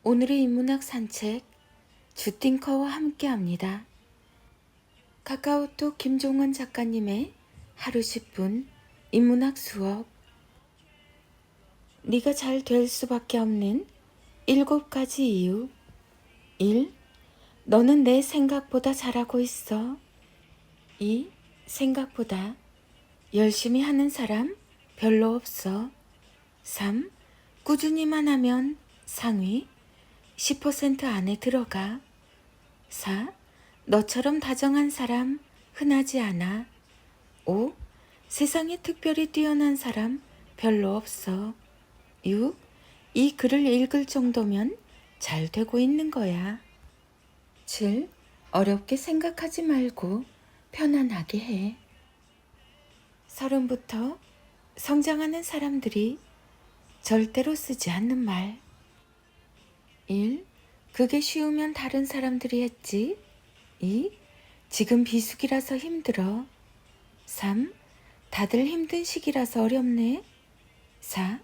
오늘의 인문학 산책 주띵커와 함께합니다. 카카오톡 김종원 작가님의 하루 10분 인문학 수업. 네가 잘 될 수밖에 없는 7가지 이유. 1. 너는 내 생각보다 잘하고 있어. 2. 생각보다 열심히 하는 사람 별로 없어. 3. 꾸준히만 하면 상위 10% 안에 들어가. 4. 너처럼 다정한 사람 흔하지 않아. 5. 세상에 특별히 뛰어난 사람 별로 없어. 6. 이 글을 읽을 정도면 잘 되고 있는 거야. 7. 어렵게 생각하지 말고 편안하게 해. 30부터 성장하는 사람들이 절대로 쓰지 않는 말. 1. 그게 쉬우면 다른 사람들이 했지. 2. 지금 비수기라서 힘들어. 3. 다들 힘든 시기라서 어렵네. 4.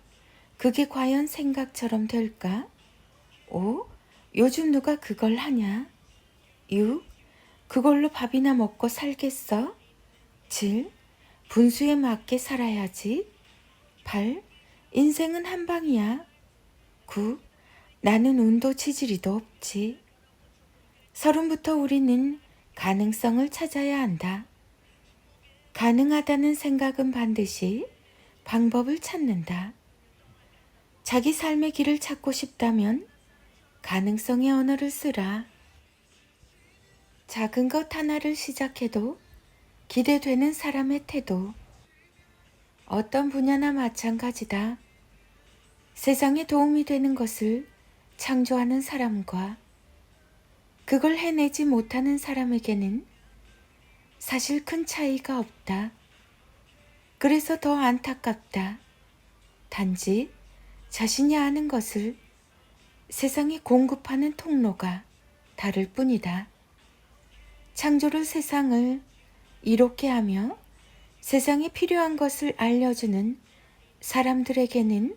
그게 과연 생각처럼 될까? 5. 요즘 누가 그걸 하냐? 6. 그걸로 밥이나 먹고 살겠어? 7. 분수에 맞게 살아야지. 8. 인생은 한 방이야. 9. 나는 운도 치질이도 없지. 30부터 우리는 가능성을 찾아야 한다. 가능하다는 생각은 반드시 방법을 찾는다. 자기 삶의 길을 찾고 싶다면 가능성의 언어를 쓰라. 작은 것 하나를 시작해도 기대되는 사람의 태도. 어떤 분야나 마찬가지다. 세상에 도움이 되는 것을 창조하는 사람과 그걸 해내지 못하는 사람에게는 사실 큰 차이가 없다. 그래서 더 안타깝다. 단지 자신이 아는 것을 세상에 공급하는 통로가 다를 뿐이다. 창조를 세상을 이롭게 하며 세상에 필요한 것을 알려주는 사람들에게는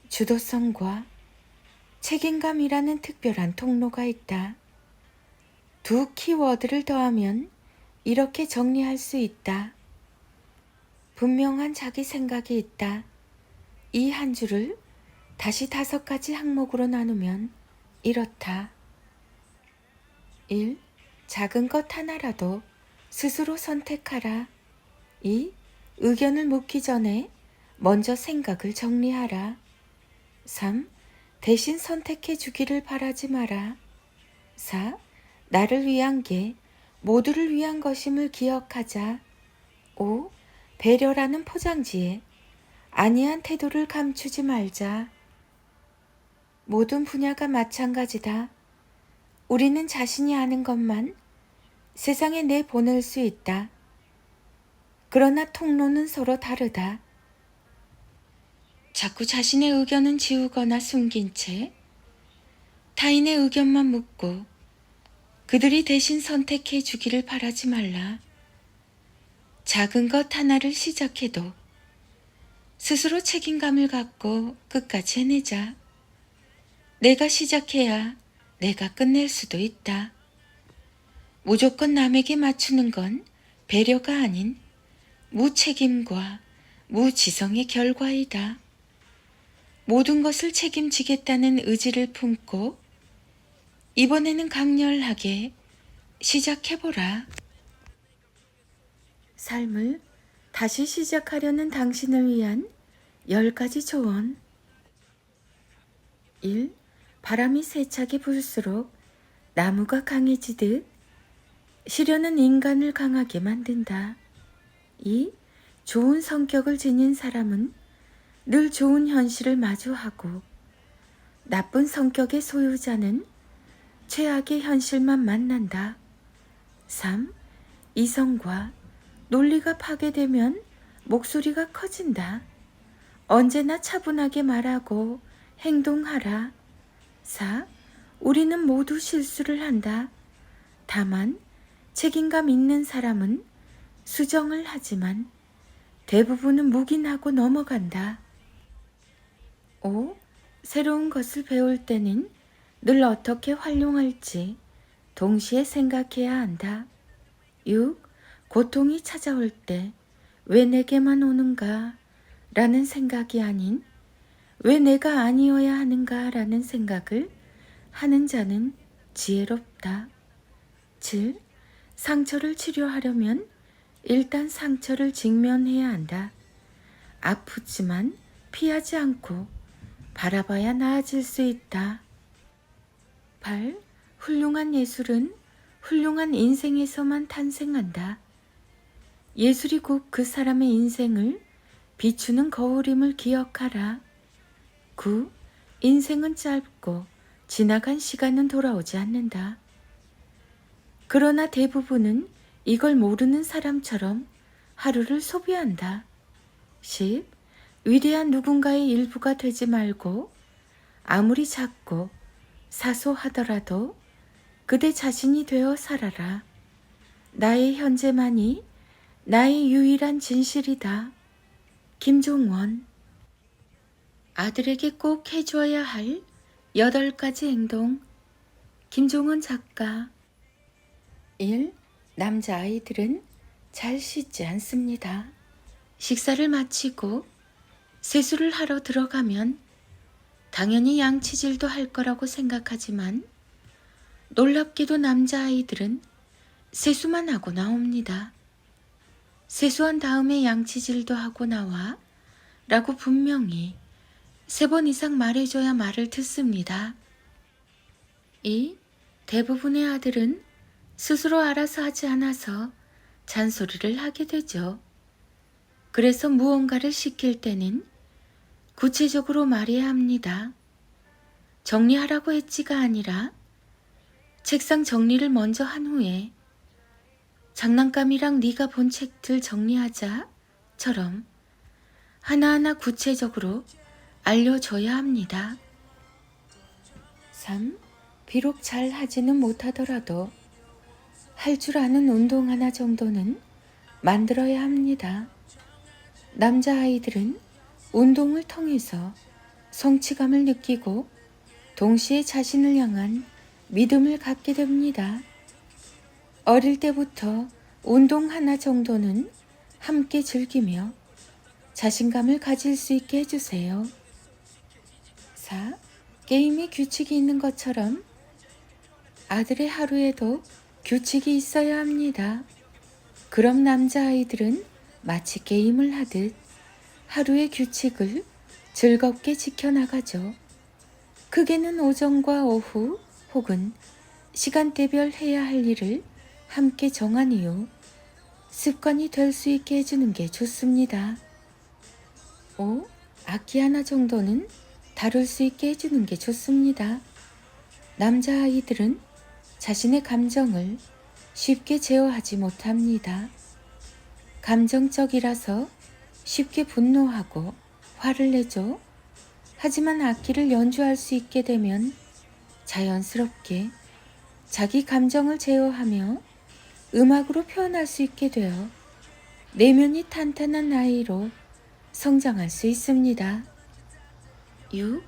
주도성과 책임감이라는 특별한 통로가 있다. 두 키워드를 더하면 이렇게 정리할 수 있다. 분명한 자기 생각이 있다. 이 한 줄을 다시 5가지 항목으로 나누면 이렇다. 1. 작은 것 하나라도 스스로 선택하라. 2. 의견을 묻기 전에 먼저 생각을 정리하라. 3. 대신 선택해 주기를 바라지 마라. 4. 나를 위한 게 모두를 위한 것임을 기억하자. 5. 배려라는 포장지에 아니한 태도를 감추지 말자. 모든 분야가 마찬가지다. 우리는 자신이 아는 것만 세상에 내보낼 수 있다. 그러나 통로는 서로 다르다. 자꾸 자신의 의견은 지우거나 숨긴 채 타인의 의견만 묻고 그들이 대신 선택해 주기를 바라지 말라. 작은 것 하나를 시작해도 스스로 책임감을 갖고 끝까지 해내자. 내가 시작해야 내가 끝낼 수도 있다. 무조건 남에게 맞추는 건 배려가 아닌 무책임과 무지성의 결과이다. 모든 것을 책임지겠다는 의지를 품고 이번에는 강렬하게 시작해보라. 삶을 다시 시작하려는 당신을 위한 10가지 조언. 1. 바람이 세차게 불수록 나무가 강해지듯 시련은 인간을 강하게 만든다. 2. 좋은 성격을 지닌 사람은 늘 좋은 현실을 마주하고 나쁜 성격의 소유자는 최악의 현실만 만난다. 3. 이성과 논리가 파괴되면 목소리가 커진다. 언제나 차분하게 말하고 행동하라. 4. 우리는 모두 실수를 한다. 다만 책임감 있는 사람은 수정을 하지만 대부분은 묵인하고 넘어간다. 5. 새로운 것을 배울 때는 늘 어떻게 활용할지 동시에 생각해야 한다. 6. 고통이 찾아올 때 왜 내게만 오는가 라는 생각이 아닌 왜 내가 아니어야 하는가 라는 생각을 하는 자는 지혜롭다. 7. 상처를 치료하려면 일단 상처를 직면해야 한다. 아프지만 피하지 않고 바라봐야 나아질 수 있다. 8. 훌륭한 예술은 훌륭한 인생에서만 탄생한다. 예술이 곧 그 사람의 인생을 비추는 거울임을 기억하라. 9. 인생은 짧고 지나간 시간은 돌아오지 않는다. 그러나 대부분은 이걸 모르는 사람처럼 하루를 소비한다. 10. 위대한 누군가의 일부가 되지 말고 아무리 작고 사소하더라도 그대 자신이 되어 살아라. 나의 현재만이 나의 유일한 진실이다. 김종원. 아들에게 꼭 해줘야 할 8가지 행동. 김종원 작가. 1. 남자아이들은 잘 씻지 않습니다. 식사를 마치고 세수를 하러 들어가면 당연히 양치질도 할 거라고 생각하지만 놀랍게도 남자아이들은 세수만 하고 나옵니다. 세수한 다음에 양치질도 하고 나와 라고 분명히 3번 이상 말해줘야 말을 듣습니다. 2. 대부분의 아들은 스스로 알아서 하지 않아서 잔소리를 하게 되죠. 그래서 무언가를 시킬 때는 구체적으로 말해야 합니다. 정리하라고 했지가 아니라 책상 정리를 먼저 한 후에 장난감이랑 네가 본 책들 정리하자처럼 하나하나 구체적으로 알려줘야 합니다. 3. 비록 잘 하지는 못하더라도 할 줄 아는 운동 하나 정도는 만들어야 합니다. 남자아이들은 운동을 통해서 성취감을 느끼고 동시에 자신을 향한 믿음을 갖게 됩니다. 어릴 때부터 운동 하나 정도는 함께 즐기며 자신감을 가질 수 있게 해주세요. 4. 게임에 규칙이 있는 것처럼 아들의 하루에도 규칙이 있어야 합니다. 그럼 남자아이들은 마치 게임을 하듯 하루의 규칙을 즐겁게 지켜나가죠. 크게는 오전과 오후 혹은 시간대별 해야 할 일을 함께 정한 이후 습관이 될 수 있게 해주는 게 좋습니다. 5. 악기 하나 정도는 다룰 수 있게 해주는 게 좋습니다. 남자아이들은 자신의 감정을 쉽게 제어하지 못합니다. 감정적이라서 쉽게 분노하고 화를 내죠. 하지만 악기를 연주할 수 있게 되면 자연스럽게 자기 감정을 제어하며 음악으로 표현할 수 있게 되어 내면이 탄탄한 아이로 성장할 수 있습니다. 6.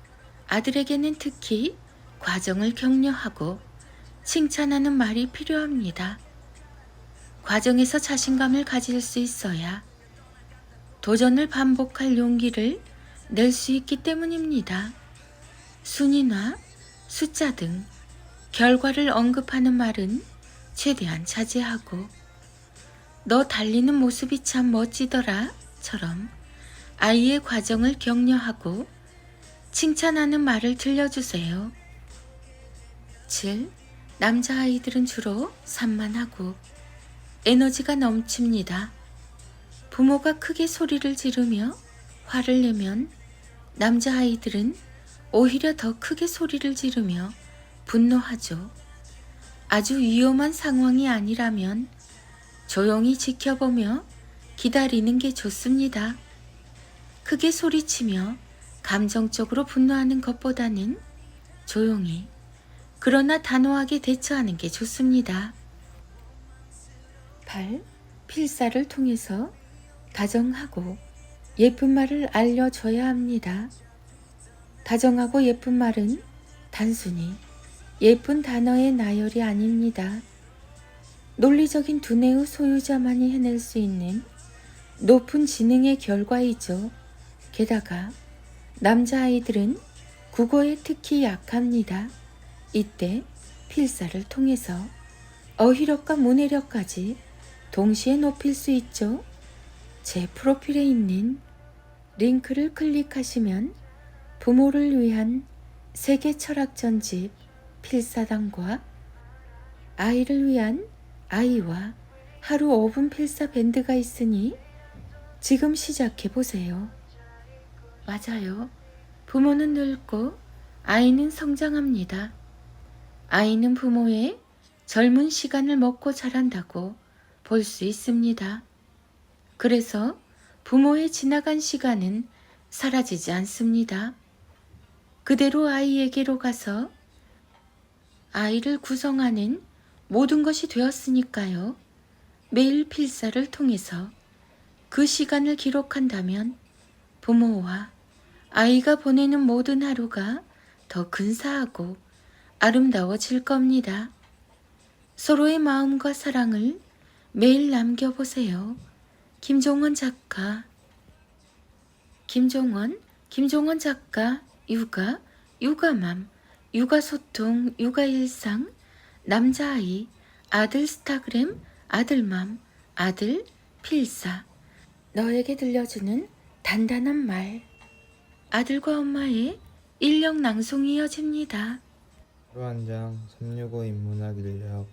아들에게는 특히 과정을 격려하고 칭찬하는 말이 필요합니다. 과정에서 자신감을 가질 수 있어야 도전을 반복할 용기를 낼 수 있기 때문입니다. 순위나 숫자 등 결과를 언급하는 말은 최대한 자제하고 너 달리는 모습이 참 멋지더라 처럼 아이의 과정을 격려하고 칭찬하는 말을 들려주세요. 7. 남자아이들은 주로 산만하고 에너지가 넘칩니다. 부모가 크게 소리를 지르며 화를 내면 남자아이들은 오히려 더 크게 소리를 지르며 분노하죠. 아주 위험한 상황이 아니라면 조용히 지켜보며 기다리는 게 좋습니다. 크게 소리치며 감정적으로 분노하는 것보다는 조용히 그러나 단호하게 대처하는 게 좋습니다. 8. 필사를 통해서 다정하고 예쁜 말을 알려줘야 합니다. 다정하고 예쁜 말은 단순히 예쁜 단어의 나열이 아닙니다. 논리적인 두뇌의 소유자만이 해낼 수 있는 높은 지능의 결과이죠. 게다가 남자아이들은 국어에 특히 약합니다. 이때 필사를 통해서 어휘력과 문해력까지 동시에 높일 수 있죠. 제 프로필에 있는 링크를 클릭하시면 부모를 위한 세계 철학 전집 필사당과 아이를 위한 아이와 하루 5분 필사 밴드가 있으니 지금 시작해 보세요. 맞아요. 부모는 늙고 아이는 성장합니다. 아이는 부모의 젊은 시간을 먹고 자란다고 볼 수 있습니다. 그래서 부모의 지나간 시간은 사라지지 않습니다. 그대로 아이에게로 가서 아이를 구성하는 모든 것이 되었으니까요. 매일 필사를 통해서 그 시간을 기록한다면 부모와 아이가 보내는 모든 하루가 더 근사하고 아름다워질 겁니다. 서로의 마음과 사랑을 매일 남겨보세요. 김종원 작가. 김종원 작가, 육아맘, 육아소통, 육아일상, 남자아이, 아들 스타그램, 아들맘, 아들 필사. 너에게 들려주는 단단한 말. 아들과 엄마의 인력 낭송이 이어집니다. 하루 한 장 365 인문학 인력.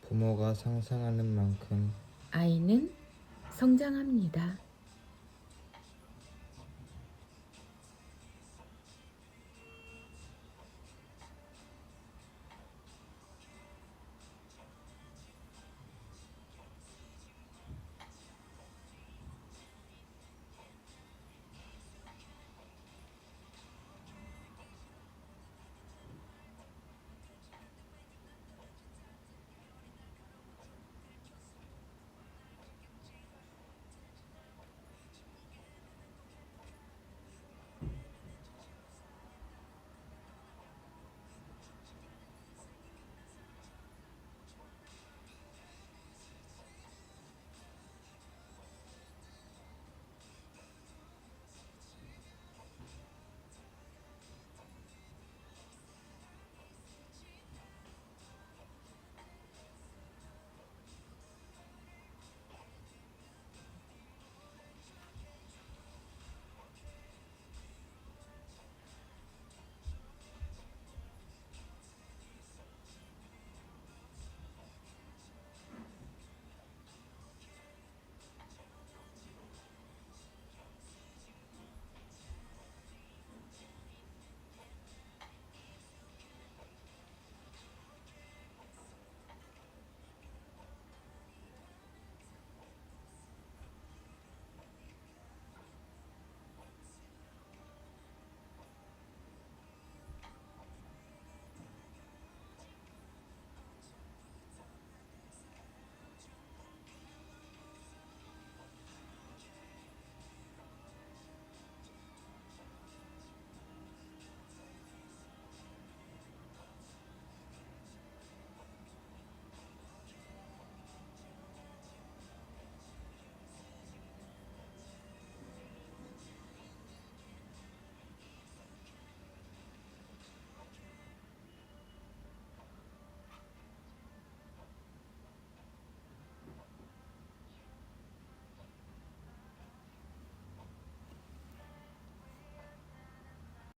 부모가 상상하는 만큼 아이는 성장합니다.